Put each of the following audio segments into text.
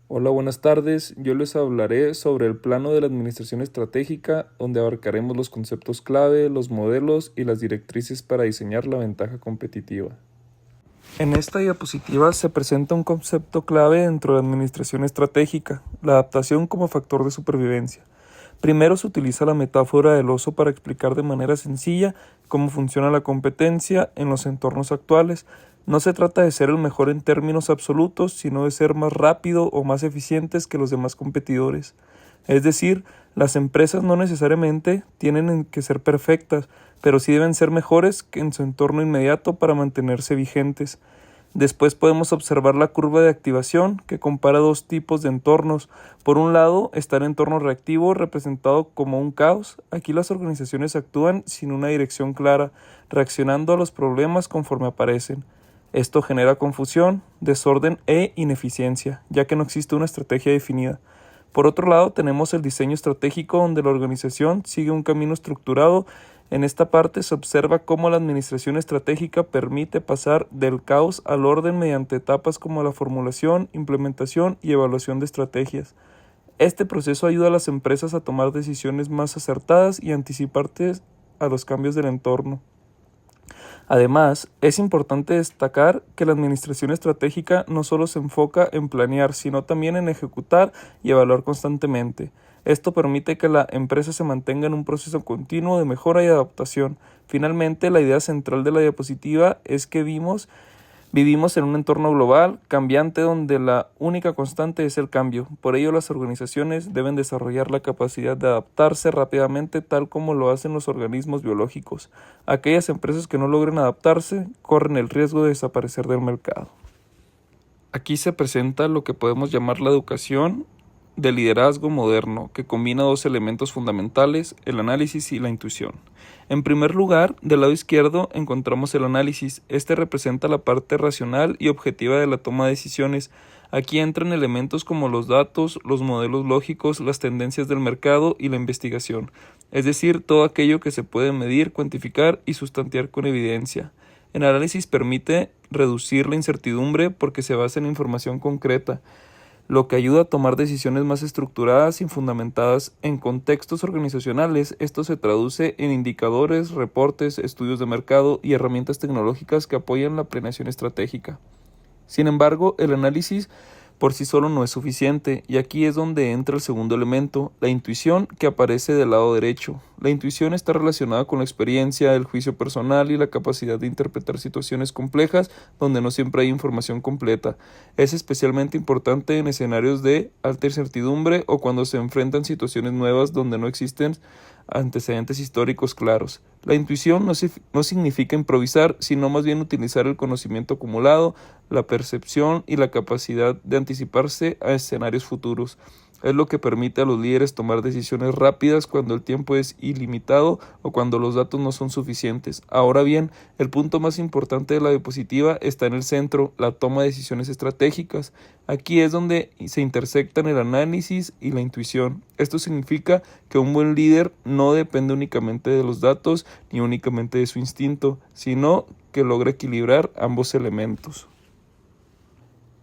Hola, buenas tardes. Yo les hablaré sobre el plano de la administración estratégica, donde abarcaremos los conceptos clave, los modelos y las directrices para diseñar la ventaja competitiva. En esta diapositiva se presenta un concepto clave dentro de la administración estratégica, la adaptación como factor de supervivencia. Primero se utiliza la metáfora del oso para explicar de manera sencilla cómo funciona la competencia en los entornos actuales. No se trata de ser el mejor en términos absolutos, sino de ser más rápido o más eficientes que los demás competidores. Es decir, las empresas no necesariamente tienen que ser perfectas, pero sí deben ser mejores que en su entorno inmediato para mantenerse vigentes. Después podemos observar la curva de activación que compara dos tipos de entornos. Por un lado está el entorno reactivo representado como un caos. Aquí las organizaciones actúan sin una dirección clara, reaccionando a los problemas conforme aparecen. Esto genera confusión, desorden e ineficiencia, ya que no existe una estrategia definida. Por otro lado, tenemos el diseño estratégico donde la organización sigue un camino estructurado. En esta parte se observa cómo la administración estratégica permite pasar del caos al orden mediante etapas como la formulación, implementación y evaluación de estrategias. Este proceso ayuda a las empresas a tomar decisiones más acertadas y anticiparse a los cambios del entorno. Además, es importante destacar que la administración estratégica no solo se enfoca en planear, sino también en ejecutar y evaluar constantemente. Esto permite que la empresa se mantenga en un proceso continuo de mejora y adaptación. Finalmente, la idea central de la diapositiva es que vivimos en un entorno global, cambiante, donde la única constante es el cambio. Por ello, las organizaciones deben desarrollar la capacidad de adaptarse rápidamente, tal como lo hacen los organismos biológicos. Aquellas empresas que no logren adaptarse corren el riesgo de desaparecer del mercado. Aquí se presenta lo que podemos llamar la educación de liderazgo moderno, que combina dos elementos fundamentales, el análisis y la intuición. En primer lugar, del lado izquierdo encontramos el análisis. Este representa la parte racional y objetiva de la toma de decisiones. Aquí entran elementos como los datos, los modelos lógicos, las tendencias del mercado y la investigación, es decir, todo aquello que se puede medir, cuantificar y sustantiar con evidencia. El análisis permite reducir la incertidumbre porque se basa en información concreta, lo que ayuda a tomar decisiones más estructuradas y fundamentadas en contextos organizacionales. Esto se traduce en indicadores, reportes, estudios de mercado y herramientas tecnológicas que apoyan la planeación estratégica. Sin embargo, el análisis por sí solo no es suficiente, y aquí es donde entra el segundo elemento, la intuición, que aparece del lado derecho. La intuición está relacionada con la experiencia, el juicio personal y la capacidad de interpretar situaciones complejas donde no siempre hay información completa. Es especialmente importante en escenarios de alta incertidumbre o cuando se enfrentan situaciones nuevas donde no existen antecedentes históricos claros. La intuición no significa improvisar, sino más bien utilizar el conocimiento acumulado, la percepción y la capacidad de anticiparse a escenarios futuros. Es lo que permite a los líderes tomar decisiones rápidas cuando el tiempo es ilimitado o cuando los datos no son suficientes. Ahora bien, el punto más importante de la diapositiva está en el centro, la toma de decisiones estratégicas. Aquí es donde se intersectan el análisis y la intuición. Esto significa que un buen líder no depende únicamente de los datos ni únicamente de su instinto, sino que logra equilibrar ambos elementos.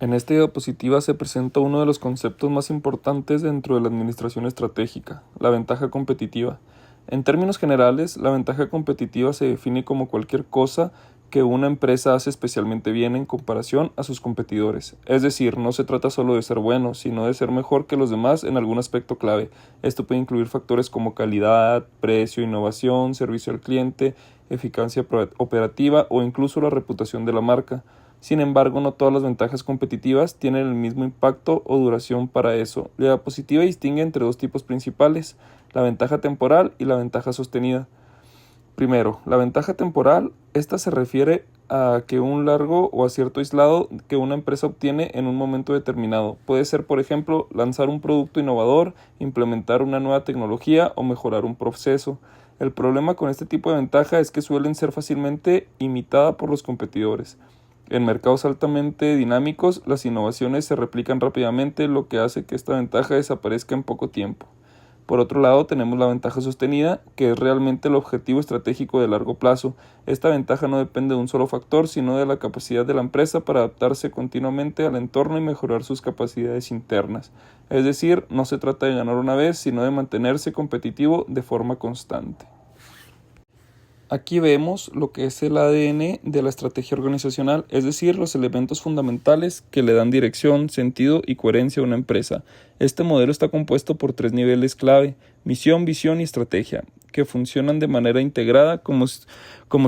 En esta diapositiva se presenta uno de los conceptos más importantes dentro de la administración estratégica, la ventaja competitiva. En términos generales, la ventaja competitiva se define como cualquier cosa que una empresa hace especialmente bien en comparación a sus competidores. Es decir, no se trata solo de ser bueno, sino de ser mejor que los demás en algún aspecto clave. Esto puede incluir factores como calidad, precio, innovación, servicio al cliente, eficacia operativa o incluso la reputación de la marca. Sin embargo, no todas las ventajas competitivas tienen el mismo impacto o duración para eso. La diapositiva distingue entre dos tipos principales, la ventaja temporal y la ventaja sostenida. Primero, la ventaja temporal, esta se refiere a que un largo o acierto aislado que una empresa obtiene en un momento determinado. Puede ser, por ejemplo, lanzar un producto innovador, implementar una nueva tecnología o mejorar un proceso. El problema con este tipo de ventaja es que suelen ser fácilmente imitada por los competidores. En mercados altamente dinámicos, las innovaciones se replican rápidamente, lo que hace que esta ventaja desaparezca en poco tiempo. Por otro lado, tenemos la ventaja sostenida, que es realmente el objetivo estratégico de largo plazo. Esta ventaja no depende de un solo factor, sino de la capacidad de la empresa para adaptarse continuamente al entorno y mejorar sus capacidades internas. Es decir, no se trata de ganar una vez, sino de mantenerse competitivo de forma constante. Aquí vemos lo que es el ADN de la estrategia organizacional, es decir, los elementos fundamentales que le dan dirección, sentido y coherencia a una empresa. Este modelo está compuesto por 3 niveles clave: misión, visión y estrategia, que funcionan de manera integrada como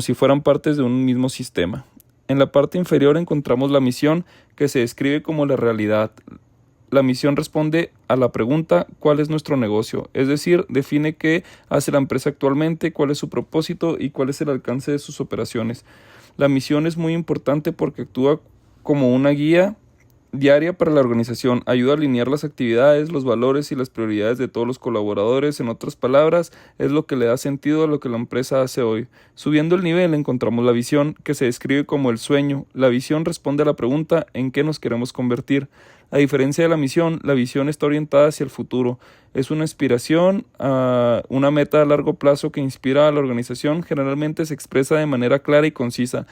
si fueran partes de un mismo sistema. En la parte inferior encontramos la misión, que se describe como la realidad. La misión responde a la pregunta ¿cuál es nuestro negocio? Es decir, define qué hace la empresa actualmente, cuál es su propósito y cuál es el alcance de sus operaciones. La misión es muy importante porque actúa como una guía diaria para la organización, ayuda a alinear las actividades, los valores y las prioridades de todos los colaboradores. En otras palabras, es lo que le da sentido a lo que la empresa hace hoy. Subiendo el nivel encontramos la visión, que se describe como el sueño. La visión responde a la pregunta ¿en qué nos queremos convertir? A diferencia de la misión, la visión está orientada hacia el futuro. Es una inspiración, una meta a largo plazo que inspira a la organización. Generalmente se expresa de manera clara y concisa,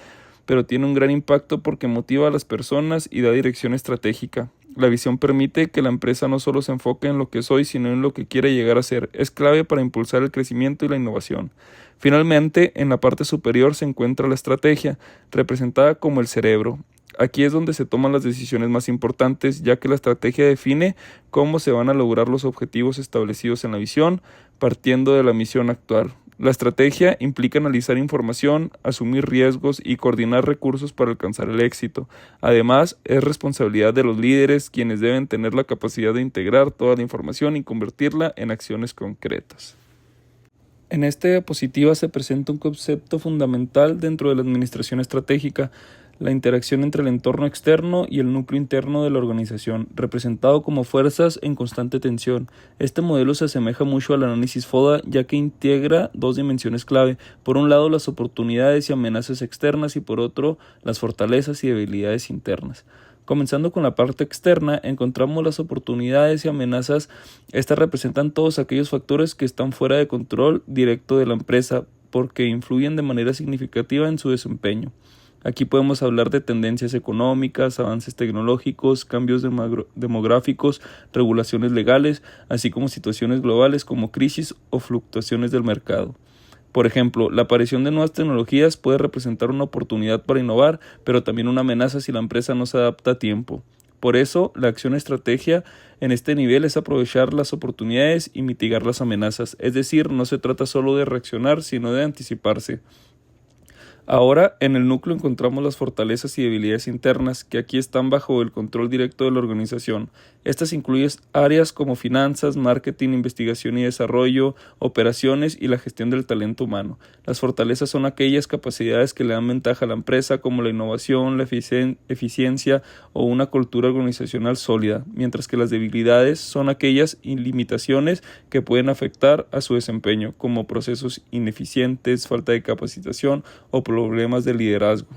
pero tiene un gran impacto porque motiva a las personas y da dirección estratégica. La visión permite que la empresa no solo se enfoque en lo que es hoy, sino en lo que quiere llegar a ser. Es clave para impulsar el crecimiento y la innovación. Finalmente, en la parte superior se encuentra la estrategia, representada como el cerebro. Aquí es donde se toman las decisiones más importantes, ya que la estrategia define cómo se van a lograr los objetivos establecidos en la visión, partiendo de la misión actual. La estrategia implica analizar información, asumir riesgos y coordinar recursos para alcanzar el éxito. Además, es responsabilidad de los líderes, quienes deben tener la capacidad de integrar toda la información y convertirla en acciones concretas. En esta diapositiva se presenta un concepto fundamental dentro de la administración estratégica: la interacción entre el entorno externo y el núcleo interno de la organización, representado como fuerzas en constante tensión. Este modelo se asemeja mucho al análisis FODA, ya que integra 2 dimensiones clave: por un lado las oportunidades y amenazas externas y por otro las fortalezas y debilidades internas. Comenzando con la parte externa, encontramos las oportunidades y amenazas. Estas representan todos aquellos factores que están fuera de control directo de la empresa, porque influyen de manera significativa en su desempeño. Aquí podemos hablar de tendencias económicas, avances tecnológicos, cambios demográficos, regulaciones legales, así como situaciones globales como crisis o fluctuaciones del mercado. Por ejemplo, la aparición de nuevas tecnologías puede representar una oportunidad para innovar, pero también una amenaza si la empresa no se adapta a tiempo. Por eso, la acción estrategia en este nivel es aprovechar las oportunidades y mitigar las amenazas. Es decir, no se trata solo de reaccionar, sino de anticiparse. Ahora, en el núcleo encontramos las fortalezas y debilidades internas, que aquí están bajo el control directo de la organización. Estas incluyen áreas como finanzas, marketing, investigación y desarrollo, operaciones y la gestión del talento humano. Las fortalezas son aquellas capacidades que le dan ventaja a la empresa, como la innovación, la eficiencia o una cultura organizacional sólida, mientras que las debilidades son aquellas limitaciones que pueden afectar a su desempeño, como procesos ineficientes, falta de capacitación o problemas de liderazgo.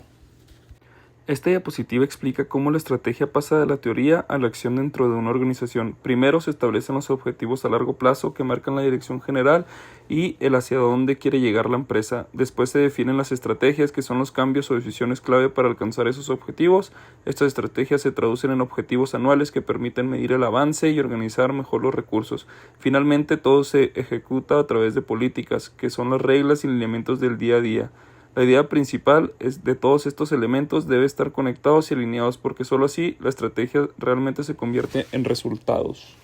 Esta diapositiva explica cómo la estrategia pasa de la teoría a la acción dentro de una organización. Primero se establecen los objetivos a largo plazo que marcan la dirección general y el hacia dónde quiere llegar la empresa. Después se definen las estrategias, que son los cambios o decisiones clave para alcanzar esos objetivos. Estas estrategias se traducen en objetivos anuales que permiten medir el avance y organizar mejor los recursos. Finalmente, todo se ejecuta a través de políticas, que son las reglas y lineamientos del día a día. La idea principal es de todos estos elementos debe estar conectados y alineados, porque solo así la estrategia realmente se convierte en resultados.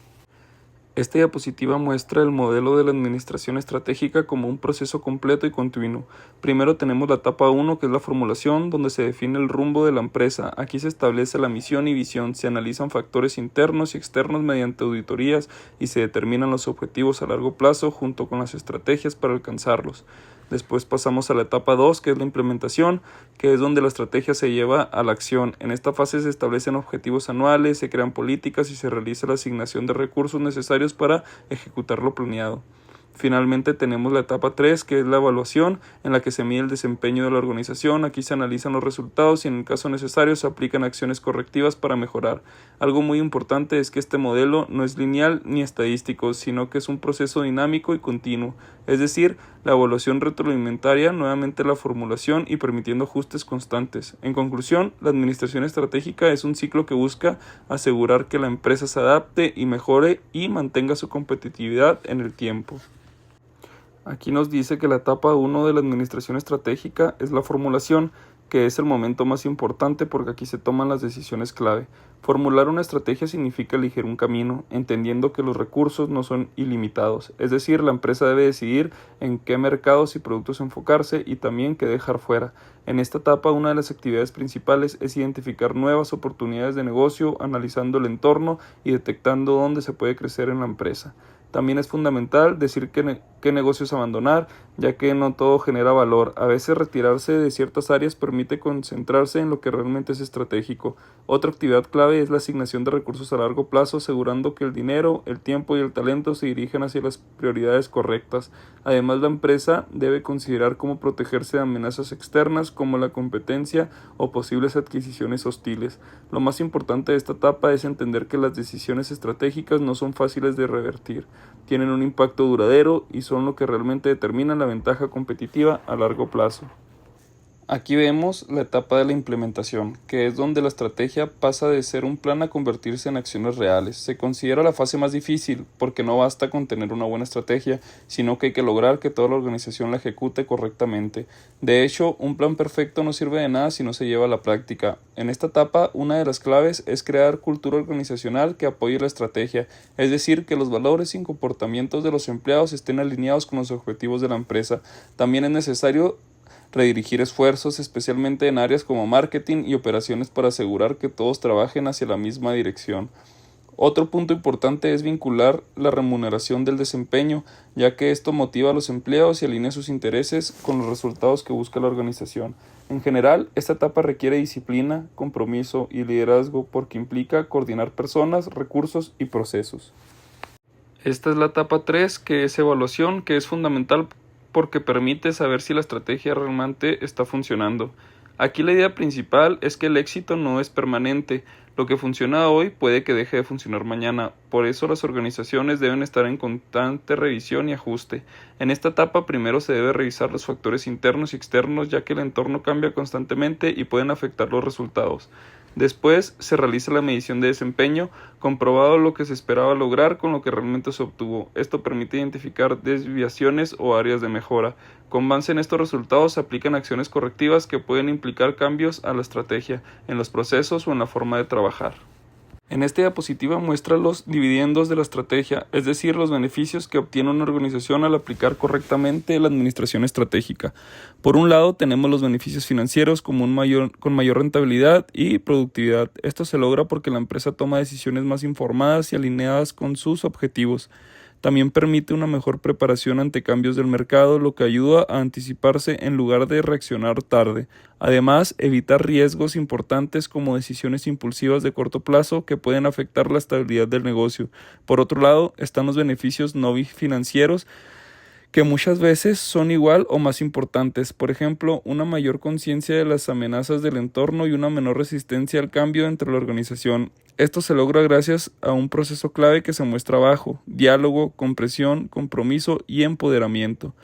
Esta diapositiva muestra el modelo de la administración estratégica como un proceso completo y continuo. Primero tenemos la etapa 1, que es la formulación, donde se define el rumbo de la empresa. Aquí se establece la misión y visión, se analizan factores internos y externos mediante auditorías y se determinan los objetivos a largo plazo junto con las estrategias para alcanzarlos. Después pasamos a la etapa 2, que es la implementación, que es donde la estrategia se lleva a la acción. En esta fase se establecen objetivos anuales, se crean políticas y se realiza la asignación de recursos necesarios para ejecutar lo planeado. Finalmente tenemos la etapa 3, que es la evaluación, en la que se mide el desempeño de la organización. Aquí se analizan los resultados y en el caso necesario se aplican acciones correctivas para mejorar. Algo muy importante es que este modelo no es lineal ni estadístico, sino que es un proceso dinámico y continuo. Es decir, la evaluación retroalimentaria, nuevamente la formulación y permitiendo ajustes constantes. En conclusión, la administración estratégica es un ciclo que busca asegurar que la empresa se adapte y mejore y mantenga su competitividad en el tiempo. Aquí nos dice que la etapa 1 de la administración estratégica es la formulación, que es el momento más importante porque aquí se toman las decisiones clave. Formular una estrategia significa elegir un camino, entendiendo que los recursos no son ilimitados, es decir, la empresa debe decidir en qué mercados y productos enfocarse y también qué dejar fuera. En esta etapa, una de las actividades principales es identificar nuevas oportunidades de negocio, analizando el entorno y detectando dónde se puede crecer en la empresa. También es fundamental decir qué negocios abandonar, ya que no todo genera valor. A veces retirarse de ciertas áreas permite concentrarse en lo que realmente es estratégico. Otra actividad clave es la asignación de recursos a largo plazo, asegurando que el dinero, el tiempo y el talento se dirigen hacia las prioridades correctas. Además, la empresa debe considerar cómo protegerse de amenazas externas como la competencia o posibles adquisiciones hostiles. Lo más importante de esta etapa es entender que las decisiones estratégicas no son fáciles de revertir. Tienen un impacto duradero y son lo que realmente determina la ventaja competitiva a largo plazo. Aquí vemos la etapa de la implementación, que es donde la estrategia pasa de ser un plan a convertirse en acciones reales. Se considera la fase más difícil porque no basta con tener una buena estrategia, sino que hay que lograr que toda la organización la ejecute correctamente. De hecho, un plan perfecto no sirve de nada si no se lleva a la práctica. En esta etapa, una de las claves es crear cultura organizacional que apoye la estrategia, es decir, que los valores y comportamientos de los empleados estén alineados con los objetivos de la empresa. También es necesario redirigir esfuerzos, especialmente en áreas como marketing y operaciones, para asegurar que todos trabajen hacia la misma dirección. Otro punto importante es vincular la remuneración del desempeño, ya que esto motiva a los empleados y alinea sus intereses con los resultados que busca la organización. En general, esta etapa requiere disciplina, compromiso y liderazgo porque implica coordinar personas, recursos y procesos. Esta es la etapa 3, que es evaluación, que es fundamental porque permite saber si la estrategia realmente está funcionando. Aquí la idea principal es que el éxito no es permanente. Lo que funciona hoy puede que deje de funcionar mañana. Por eso las organizaciones deben estar en constante revisión y ajuste. En esta etapa primero se debe revisar los factores internos y externos, ya que el entorno cambia constantemente y pueden afectar los resultados. Después se realiza la medición de desempeño, comprobado lo que se esperaba lograr con lo que realmente se obtuvo. Esto permite identificar desviaciones o áreas de mejora. Con base en estos resultados se aplican acciones correctivas que pueden implicar cambios a la estrategia, en los procesos o en la forma de trabajar. En esta diapositiva muestra los dividendos de la estrategia, es decir, los beneficios que obtiene una organización al aplicar correctamente la administración estratégica. Por un lado, tenemos los beneficios financieros con mayor rentabilidad y productividad. Esto se logra porque la empresa toma decisiones más informadas y alineadas con sus objetivos. También permite una mejor preparación ante cambios del mercado, lo que ayuda a anticiparse en lugar de reaccionar tarde. Además, evita riesgos importantes como decisiones impulsivas de corto plazo que pueden afectar la estabilidad del negocio. Por otro lado, están los beneficios no financieros, que muchas veces son igual o más importantes. Por ejemplo, una mayor conciencia de las amenazas del entorno y una menor resistencia al cambio entre la organización. Esto se logra gracias a un proceso clave que se muestra abajo: diálogo, comprensión, compromiso y empoderamiento.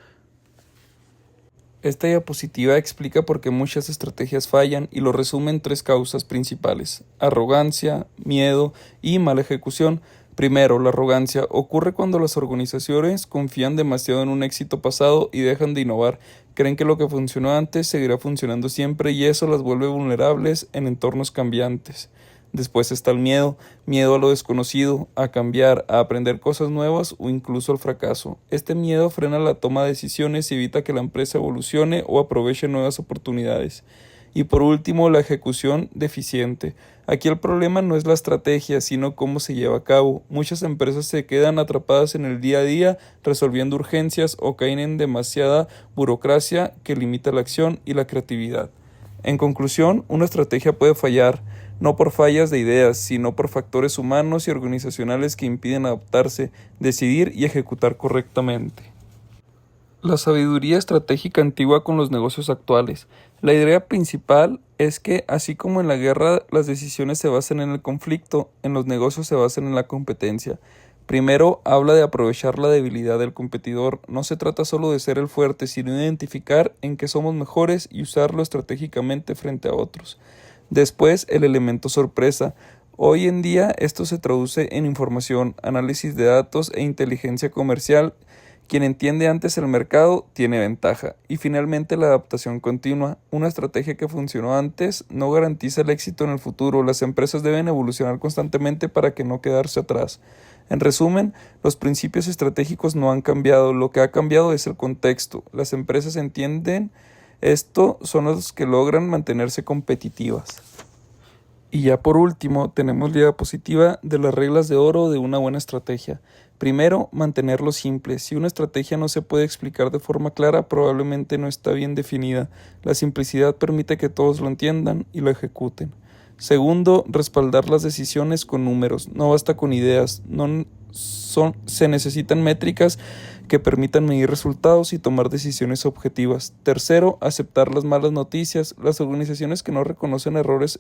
Esta diapositiva explica por qué muchas estrategias fallan y lo resume en 3 causas principales: arrogancia, miedo y mala ejecución. Primero, la arrogancia ocurre cuando las organizaciones confían demasiado en un éxito pasado y dejan de innovar. Creen que lo que funcionó antes seguirá funcionando siempre y eso las vuelve vulnerables en entornos cambiantes. Después está el miedo a lo desconocido, a cambiar, a aprender cosas nuevas o incluso al fracaso. Este miedo frena la toma de decisiones y evita que la empresa evolucione o aproveche nuevas oportunidades. Y por último, la ejecución deficiente. Aquí el problema no es la estrategia, sino cómo se lleva a cabo. Muchas empresas se quedan atrapadas en el día a día, resolviendo urgencias o caen en demasiada burocracia que limita la acción y la creatividad. En conclusión, una estrategia puede fallar, no por fallas de ideas, sino por factores humanos y organizacionales que impiden adaptarse, decidir y ejecutar correctamente. La sabiduría estratégica antigua con los negocios actuales. La idea principal es que, así como en la guerra las decisiones se basan en el conflicto, en los negocios se basan en la competencia. Primero, habla de aprovechar la debilidad del competidor. No se trata solo de ser el fuerte, sino de identificar en qué somos mejores y usarlo estratégicamente frente a otros. Después, el elemento sorpresa. Hoy en día esto se traduce en información, análisis de datos e inteligencia comercial. Quien entiende antes el mercado tiene ventaja. Y finalmente la adaptación continua. Una estrategia que funcionó antes no garantiza el éxito en el futuro. Las empresas deben evolucionar constantemente para que no quedarse atrás. En resumen, los principios estratégicos no han cambiado. Lo que ha cambiado es el contexto. Las empresas entienden esto, son los que logran mantenerse competitivas. Y ya por último, tenemos la diapositiva de las reglas de oro de una buena estrategia. Primero, mantenerlo simple. Si una estrategia no se puede explicar de forma clara, probablemente no está bien definida. La simplicidad permite que todos lo entiendan y lo ejecuten. Segundo, respaldar las decisiones con números. No basta con ideas, se necesitan métricas que permitan medir resultados y tomar decisiones objetivas. Tercero, aceptar las malas noticias. Las organizaciones que no reconocen errores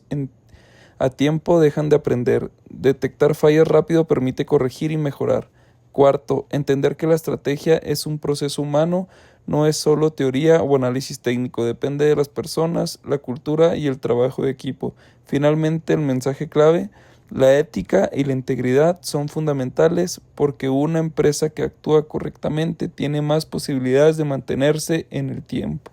a tiempo dejan de aprender. Detectar fallas rápido permite corregir y mejorar. Cuarto, entender que la estrategia es un proceso humano, no es solo teoría o análisis técnico, depende de las personas, la cultura y el trabajo de equipo. Finalmente, el mensaje clave, la ética y la integridad son fundamentales porque una empresa que actúa correctamente tiene más posibilidades de mantenerse en el tiempo.